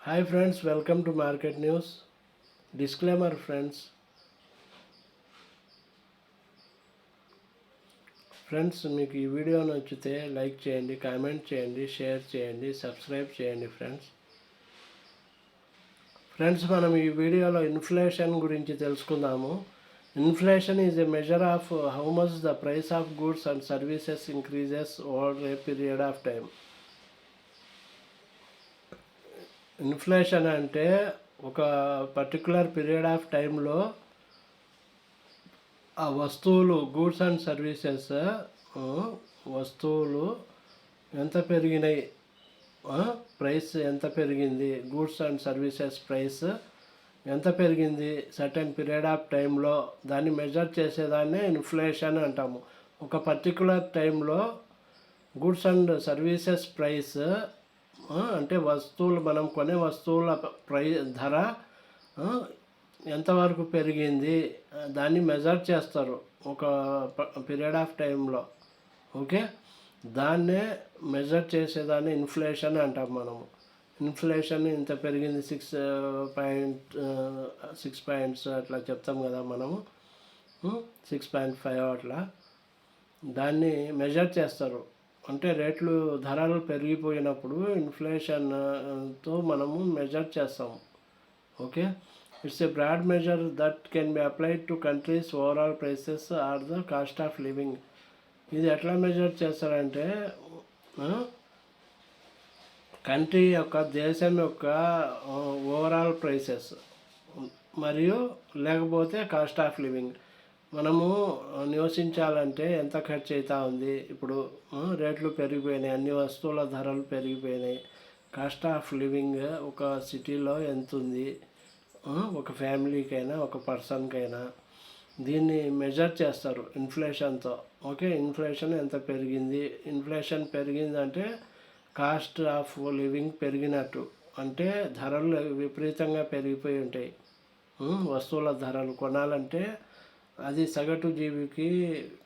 Hi friends, welcome to Market News. Disclaimer friends మీకు ఈ video నచ్చితే లైక్ చేయండి, కామెంట్ చేయండి, షేర్ చేయండి, సబ్స్క్రైబ్ చేయండి ఫ్రెండ్స్ మనం ఈ వీడియోలో ఇన్ఫ్లేషన్ గురించి తెలుసుకుందాము. Inflation is a measure of how much the price of goods and services increases over a period of time. Inflation అంటే ఒక పర్టికులర్ పీరియడ్ ఆఫ్ టైంలో ఆ వస్తువులు గూడ్స్ అండ్ సర్వీసెస్ వస్తువులు ఎంత పెరిగినాయి, ప్రైస్ ఎంత పెరిగింది, గూడ్స్ అండ్ సర్వీసెస్ ప్రైస్ ఎంత పెరిగింది సర్టెన్ పీరియడ్ ఆఫ్ టైంలో, దాన్ని మెజర్ చేసేదాన్నే ఇన్ఫ్లేషన్ అంటాము. ఒక పర్టికులర్ టైంలో గూడ్స్ అండ్ సర్వీసెస్ ప్రైస్ అంటే వస్తువులు, మనం కొనే వస్తువుల ధర ఎంతవరకు పెరిగింది దాన్ని మెజర్ చేస్తారు ఒక పీరియడ్ ఆఫ్ టైంలో. ఓకే, దాన్నే మెజర్ చేసేదాన్ని ఇన్ఫ్లేషన్ అంటాం మనము. ఇన్ఫ్లేషన్ ఇంత పెరిగింది 6 పాయింట్స్ అట్లా చెప్తాం కదా మనము, 6.5 అట్లా దాన్ని మెజర్ చేస్తారు. అంటే రేట్లు ధరలు పెరిగిపోయినప్పుడు ఇన్ఫ్లేషన్తో మనము మెజర్ చేస్తాము. Okay, it's a broad measure that can be applied to countries' overall prices or the cost of living. ఇది ఎట్లా మెజర్ చేస్తారంటే కంట్రీ యొక్క, దేశం యొక్క ఓవరాల్ ప్రైసెస్ మరియు లేకపోతే కాస్ట్ ఆఫ్ లివింగ్. మనము నివసించాలంటే ఎంత ఖర్చు అవుతూ ఉంది, ఇప్పుడు రేట్లు పెరిగిపోయినాయి, అన్ని వస్తువుల ధరలు పెరిగిపోయినాయి, కాస్ట్ ఆఫ్ లివింగ్ ఒక సిటీలో ఎంత ఉంది, ఒక ఫ్యామిలీకైనా ఒక పర్సన్కైనా దీన్ని మెజర్ చేస్తారు ఇన్ఫ్లేషన్తో. ఓకే, ఇన్ఫ్లేషన్ ఎంత పెరిగింది, ఇన్ఫ్లేషన్ పెరిగిందంటే కాస్ట్ ఆఫ్ లివింగ్ పెరిగినట్టు, అంటే ధరలు విపరీతంగా పెరిగిపోయి ఉంటాయి. వస్తువుల ధరలు కొనాలంటే అది సగటు జీవికి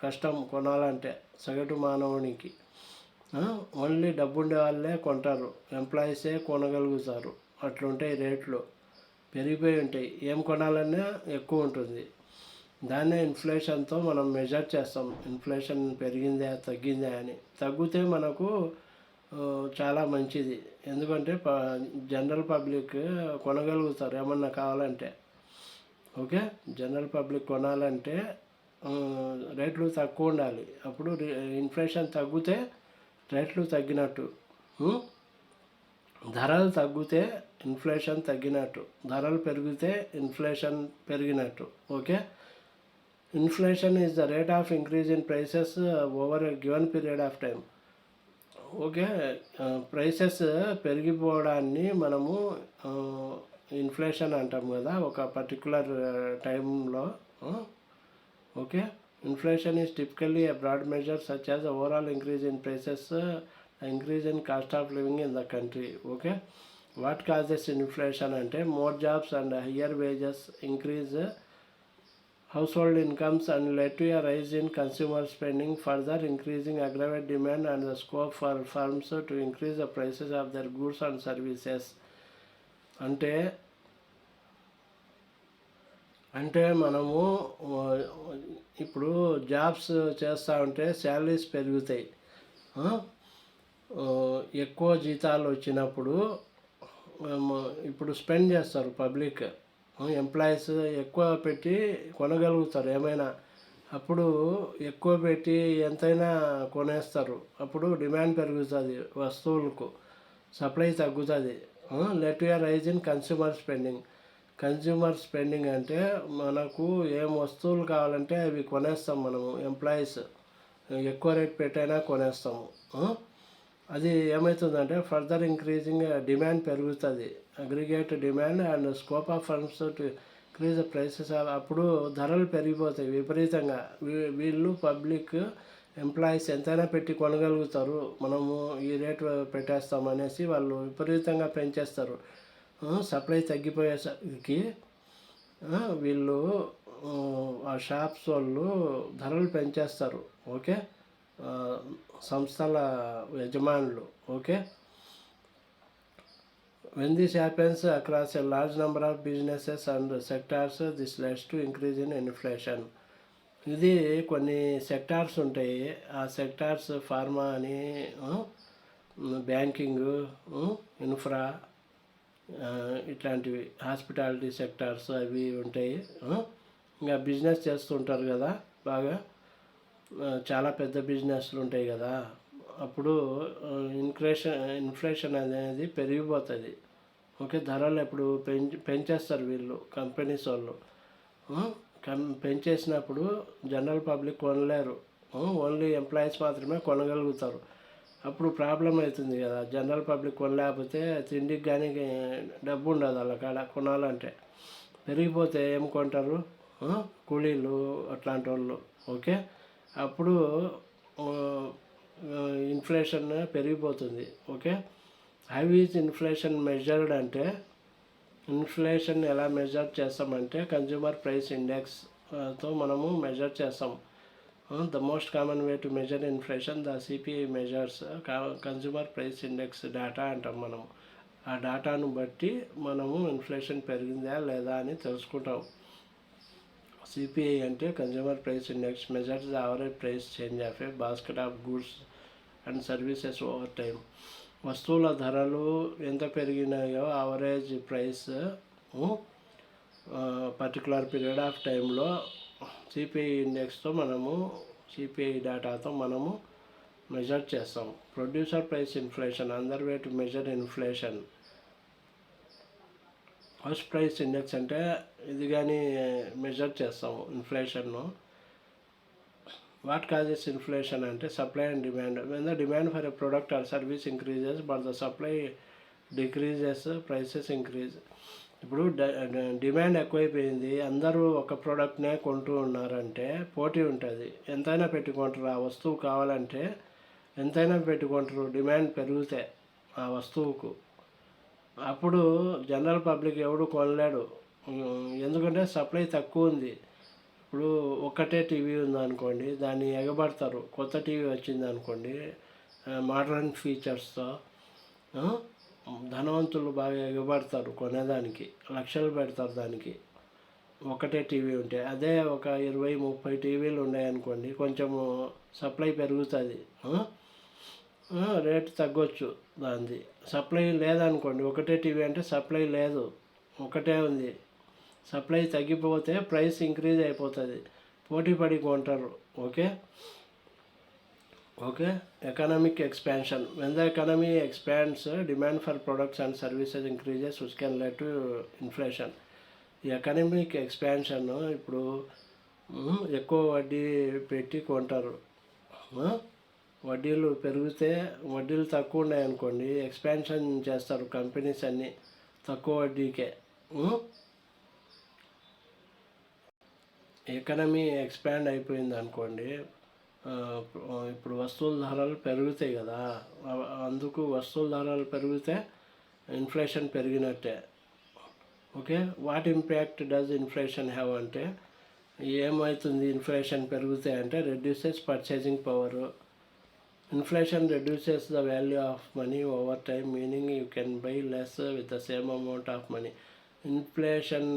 కష్టం కొనాలంటే, సగటు మానవునికి. ఓన్లీ డబ్బుండే వాళ్ళే కొంటారు, ఎంప్లాయీసే కొనగలుగుతారు. అట్లుంటాయి రేట్లు, పెరిగిపోయి ఉంటాయి, ఏం కొనాలన్నా ఎక్కువ ఉంటుంది. దాన్నే ఇన్ఫ్లేషన్తో మనం మెజర్ చేస్తాం, ఇన్ఫ్లేషన్ పెరిగిందా తగ్గిందా అని. తగ్గితే మనకు చాలా మంచిది, ఎందుకంటే జనరల్ పబ్లిక్ కొనగలుగుతారు ఏమన్నా కావాలంటే. ఓకే, జనరల్ పబ్లిక్ కొనాలంటే రేట్లు తక్కువ ఉండాలి, అప్పుడు ఇన్ఫ్లేషన్ తగ్గితే రేట్లు తగ్గినట్టు, ధరలు తగ్గితే ఇన్ఫ్లేషన్ తగ్గినట్టు, ధరలు పెరిగితే ఇన్ఫ్లేషన్ పెరిగినట్టు. Okay, inflation is the rate of increase in prices over a given period of time. Okay, prices పెరిగిపోవడాన్ని మనము ఇన్ఫ్లేషన్ అంటాం కదా ఒక పర్టికులర్ టైంలో. Okay, inflation is typically a broad measure such as overall increase in prices, increase in cost of living in the country. Okay, what causes inflation అంటే more jobs and higher wages increase household incomes and led to a rise in consumer spending, further increasing aggregate demand and the scope for firms to increase the prices of their goods and services. అంటే మనము ఇప్పుడు jobs చేస్తూ ఉంటే salaries పెరుగుతాయి, ఎక్కువ జీతాలు వచ్చినప్పుడు ఇప్పుడు స్పెండ్ చేస్తారు పబ్లిక్, ఎంప్లాయీస్ ఎక్కువ పెట్టి కొనగలుగుతారు ఏమైనా, అప్పుడు ఎక్కువ పెట్టి ఎంతైనా కొనేస్తారు, అప్పుడు డిమాండ్ పెరుగుతుంది, వస్తువులకు సప్లై తగ్గుతుంది. Let to rise in consumer spending. Consumer spending అంటే మనకు ఏం వస్తువులు కావాలంటే అవి కొనేస్తాం మనము, ఎంప్లాయీస్ ఎక్కువ రేట్ పెట్టైనా కొనేస్తాము. అది ఏమవుతుందంటే ఫర్దర్ ఇంక్రీజింగ్ డిమాండ్ పెరుగుతుంది, aggregate demand and scope of firms to increase the prices. అప్పుడు ధరలు పెరిగిపోతాయి విపరీతంగా, వీళ్ళు పబ్లిక్ ఎంప్లాయీస్ ఎంతైనా పెట్టి కొనగలుగుతారు, మనము ఈ రేటు పెట్టేస్తాం అనేసి వాళ్ళు విపరీతంగా పెంచేస్తారు. సప్లై తగ్గిపోయేసరికి వీళ్ళు ఆ షాప్స్ వాళ్ళు ధరలు పెంచేస్తారు. ఓకే, సంస్థల యజమానులు. Okay, When this happens across a large number of businesses and sectors, this leads to increase in inflation. ఇది కొన్ని సెక్టార్స్ ఉంటాయి. ఆ సెక్టార్స్ ఫార్మా అని, బ్యాంకింగ్, ఇన్ఫ్రా, ఇట్లాంటివి హాస్పిటాలిటీ సెక్టార్స్ అవి ఉంటాయి. ఇంకా బిజినెస్ చేస్తుంటారు కదా బాగా, చాలా పెద్ద బిజినెస్లు ఉంటాయి కదా, అప్పుడు ఇన్ఫ్లేషన్ అనేది పెరిగిపోతుంది. ఓకే, ధరలు ఎప్పుడు పెంచేస్తారు వీళ్ళు, కంపెనీస్ వాళ్ళు. పెంచేసినప్పుడు జనరల్ పబ్లిక్ కొనలేరు, ఓన్లీ ఎంప్లాయీస్ మాత్రమే కొనగలుగుతారు. అప్పుడు ప్రాబ్లం అవుతుంది కదా, జనరల్ పబ్లిక్ కొనలేకపోతే తిండికి కానీ డబ్బు ఉండదు వాళ్ళ కాడ కొనాలంటే. పెరిగిపోతే ఏం కొంటారు, కూలీలు అట్లాంటి వాళ్ళు. ఓకే, అప్పుడు ఇన్ఫ్లేషన్ పెరిగిపోతుంది. Okay, how is inflation measured అంటే, ఇన్ఫ్లేషన్ ఎలా మెజర్ చేస్తామంటే కన్జ్యూమర్ ప్రైస్ ఇండెక్స్తో మనము మెజర్ చేస్తాం. The most common way to measure inflation, the CPI measures consumer price index data అంటాం మనము. ఆ డేటాను బట్టి మనము ఇన్ఫ్లేషన్ పెరిగిందా లేదా అని తెలుసుకుంటాం. సిపిఐ అంటే consumer price index measures the average price change of a basket of goods and services over time. వస్తువుల ధరలు ఎంత పెరిగినాయో average price particular period of టైంలో సిపిఐ ఇండెక్స్తో మనము, సిపిఐ డేటాతో మనము మెజర్ చేస్తాం. ప్రొడ్యూసర్ ప్రైస్ ఇన్ఫ్లేషన్, అందర్ way to measure inflation. House price index అంటే ఇది కానీ మెజర్ చేస్తాము ఇన్ఫ్లేషన్ను. వాట్ కాజెస్ ఇన్ఫ్లేషన్ అంటే supply and demand. When the demand for a product or service increases but the supply decreases, prices increase. ఇప్పుడు demand ఎక్కువైపోయింది, అందరూ ఒక ప్రోడక్ట్నే కొంటూ ఉన్నారంటే పోటీ ఉంటుంది, ఎంతైనా పెట్టుకుంటారు. ఆ వస్తువు కావాలంటే ఎంతైనా పెట్టుకుంటారు, డిమాండ్ పెరిగితే ఆ వస్తువుకు. అప్పుడు జనరల్ పబ్లిక్ ఎవడు కొనలేడు, ఎందుకంటే సప్లై తక్కువ ఉంది. ఇప్పుడు ఒక్కటే టీవీ ఉందనుకోండి, దాన్ని ఎగబడతారు. కొత్త టీవీ వచ్చింది అనుకోండి, మోడర్న్ ఫీచర్స్తో, ధనవంతులు బాగా ఎగబడతారు కొనేదానికి, లక్షలు పెడతారు దానికి. ఒకటే టీవీ ఉంటే. అదే ఒక 20-30 టీవీలు ఉన్నాయనుకోండి, కొంచెము సప్లై పెరుగుతుంది, రేటు తగ్గొచ్చు దానిది. సప్లై లేదనుకోండి, ఒకటే టీవీ అంటే సప్లై లేదు, ఒకటే ఉంది, సప్లై తగ్గిపోతే ప్రైస్ ఇంక్రీజ్ అయిపోతుంది, పోటీ పడి కొంటారు. Okay, okay. Economic expansion. When the economy expands, demand for products and services increases which can lead to inflation. ఈ ఎకనామిక్ ఎక్స్పాన్షన్ ఇప్పుడు ఎక్కువ వడ్డీ పెట్టి కొంటారు. వడ్డీలు పెరిగితే, వడ్డీలు తక్కువ ఉన్నాయనుకోండి, ఎక్స్పాన్షన్ చేస్తారు కంపెనీస్ అన్నీ తక్కువ వడ్డీకే. ఎకానమీ ఎక్స్పాండ్ అయిపోయింది అనుకోండి, ఇప్పుడు వస్తువుల ధరలు పెరుగుతాయి కదా, అందుకు వస్తువుల ధరలు పెరిగితే ఇన్ఫ్లేషన్ పెరిగినట్టే. Okay, what impact does inflation have అంటే ఏమవుతుంది ఇన్ఫ్లేషన్ పెరిగితే అంటే, reduces purchasing power. Inflation reduces the value of money over time, meaning you can buy less with the same amount of money. Inflation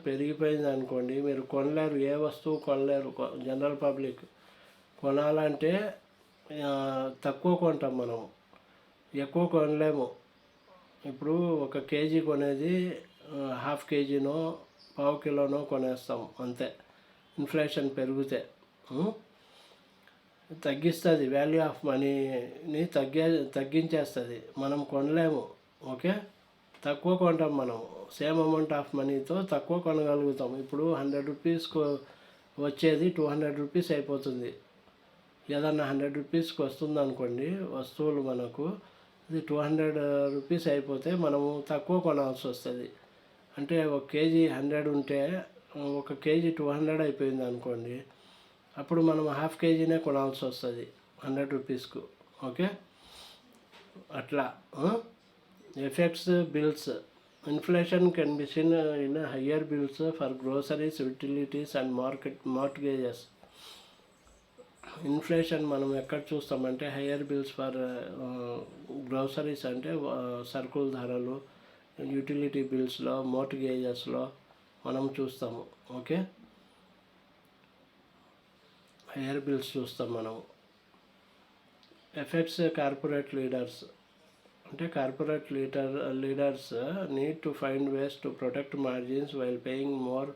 పెరిగిపోయింది అనుకోండి, మీరు కొనలేరు, ఏ వస్తువు కొనలేరు. General public కొనాలంటే తక్కువ కొంటాం మనం, ఎక్కువ కొనలేము. ఇప్పుడు ఒక కేజీ కొనేది హాఫ్ కేజీనో పావు కిలోనో కొనేస్తాం అంతే. ఇన్ఫ్లేషన్ పెరిగితే తగ్గిస్తుంది, వాల్యూ ఆఫ్ మనీని తగ్గించేస్తుంది, మనం కొనలేము. ఓకే, తక్కువ కొంటాం మనం, సేమ్ అమౌంట్ ఆఫ్ మనీతో తక్కువ కొనగలుగుతాం. ఇప్పుడు 100 రూపీస్కి వచ్చేది 200 రూపీస్ అయిపోతుంది. ఏదన్నా 100 రూపీస్కి వస్తుంది అనుకోండి వస్తువులు, మనకు ఇది 200 రూపీస్ అయిపోతే మనము తక్కువ కొనాల్సి వస్తుంది. అంటే ఒక కేజీ 100 ఉంటే ఒక కేజీ 200 అయిపోయింది అనుకోండి, అప్పుడు మనం హాఫ్ కేజీనే కొనాల్సి వస్తుంది 100 రూపీస్కు. ఓకే, అట్లా. Effects bills. Inflation can be seen in higher bills for groceries, utilities and mortgages. Inflation మనం ఎక్కడ చూస్తామంటే హయ్యర్ బిల్స్ ఫర్ గ్రోసరీస్ అంటే సరుకుల ధరలు, యూటిలిటీ బిల్స్లో, మోర్ట్గేజెస్లో మనం చూస్తాము. ఓకే, హైయర్ బిల్స్ చూస్తాం మనం. ఎఫెక్ట్స్ కార్పొరేట్ లీడర్స్ అంటే corporate leaders need to find ways to protect margins while paying more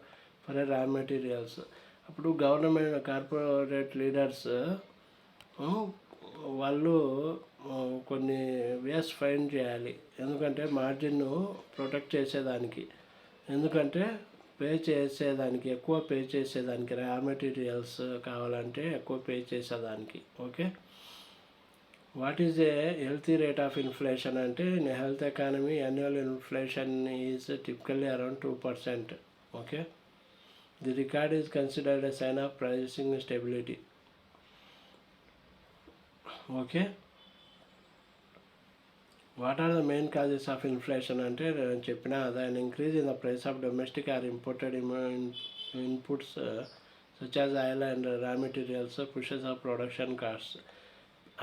for రా మెటీరియల్స్. అప్పుడు గవర్నమెంట్ కార్పొరేట్ లీడర్స్ వాళ్ళు కొన్ని వేస్ ఫైండ్ చేయాలి, ఎందుకంటే మార్జిన్ను ప్రొటెక్ట్ చేసేదానికి, ఎందుకంటే ఎక్కువ పే చేసేదానికి, రా మెటీరియల్స్ కావాలంటే ఎక్కువ పే చేసేదానికి. Okay, what is a healthy rate of inflation అంటే in health economy annual inflation is typically around 2%. Okay, the record is considered a sign of pricing stability. Okay, what are the main causes of inflation అంటే చెప్పిన an increase in the price of domestic or imported inputs such as oil and raw materials pushes of production cost.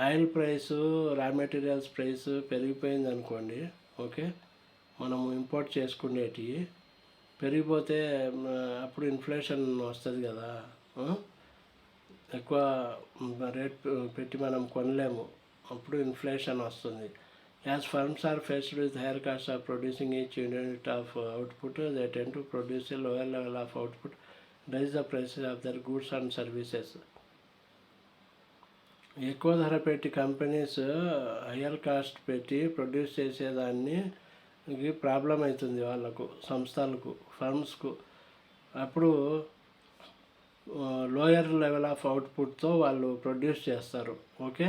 Oil price, raw materials price పెరిగిపోయింది అనుకోండి. Okay, మనము import చేసుకునేటి పెరిగిపోతే అప్పుడు inflation వస్తుంది కదా, ఎక్కువ rate పెట్టి మనం కొనలేము, అప్పుడు ఇన్ఫ్లేషన్ వస్తుంది. As firms are faced with higher cost of producing each unit of output, they tend to produce a lower level of output, rise the prices of their goods and services. ఎక్కువ ధర పెట్టి companies higher cost పెట్టి produce చేసేదాన్ని problem అవుతుంది వాళ్ళకు, సంస్థలకు, ఫర్మ్స్కు. అప్పుడు lower level of అవుట్పుట్తో వాళ్ళు ప్రొడ్యూస్ చేస్తారు. Okay,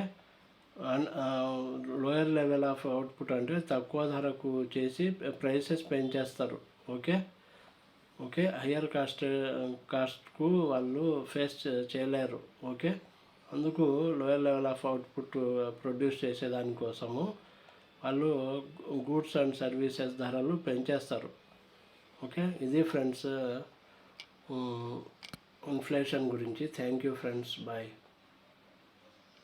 lower level of output అంటే తక్కువ ధరకు చేసి ప్రైసెస్ పెంచేస్తారు. ఓకే, ఓకే, హయ్యర్ కాస్ట్కు వాళ్ళు ఫేస్ చేయలేరు. ఓకే, అందుకు lower level of output produce చేసేదానికోసము వాళ్ళు గూడ్స్ అండ్ సర్వీసెస్ ధరలు పెంచేస్తారు. ఓకే, ఇది ఫ్రెండ్స్ ఇన్ఫ్లేషన్ గురించి. Thank you friends, bye.